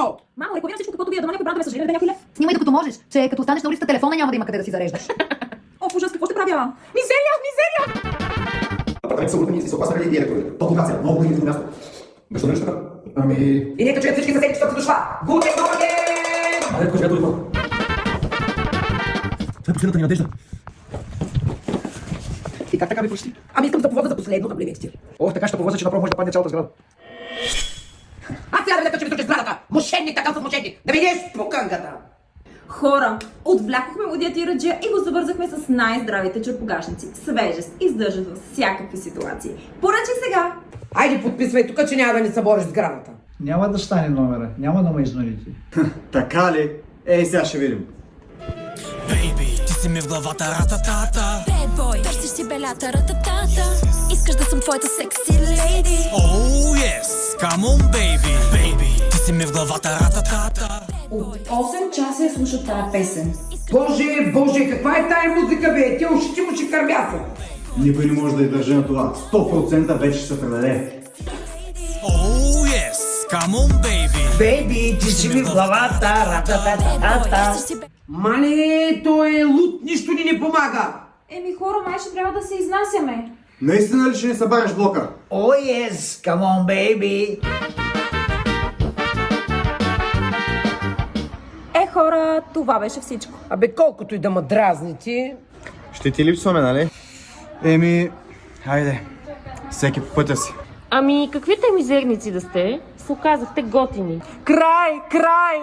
писмо! Мамо, рекламирам всичко, каквото ви е дома, някой брат да ме съжали, да някой лев. Снимай докато можеш, че като останеш на улицата, телефона няма да има къде да си зареждаш. О, в ужас, какво ще правя? Мизерия, мизерия! Апартамент са уредени и са опасна и директори. Топ локация, много години място. Защо не така? Ами... И нека чуят всички съседи, защото се дошла! Гутен Морген! Аре, кой живее това? Това е последната ни надежда. И как така ми почти? Ами искам да повозя за последно наблюдение. Ох, така ще повозя, че направо може да падне цялата сграда. Аз сега да видя, че ми случи сградата! Мошенник, такъв с мошенник! Да видиш пуканката! Хора, отвлякохме младият Ираджия и го завързахме с най-здравите черпогашници. Свежест, издържат във всякакви ситуации. Поръчай сега! Айде подписвай тук, че няма да ни събориш сградата. Няма да стане номера, няма да ме изнудите. Така ли? Ей, сега ще видим. Бейби, ти си ми в главата рататата. Bad boy, търсиш си белята рататата. Искаш да съм твоята секси лейди. Oh yes, come on baby. Baby, ти си ми в главата рататата. От 8 часа я слуша тази песен. Боже, боже, каква е тая музика, бе? Тя ушите му ще кърмяса. Никой не може да издържи на това. 100% вече ще се предаде. Oh yes, come on baby. Бейби, ти си ми в главата, рататата. Мале, той е луд, нищо ни не помага. Еми хора, май ще трябва да се изнасяме. Наистина ли ще ни събариш блока? О, yes, come on, baby! Хора, това беше всичко. Абе, колкото и да ме дразните. Ще ти липсваме, нали? Еми, хайде. Всеки по пътя си. Ами, каквито мизерници да сте, се оказахте готини. Край, край!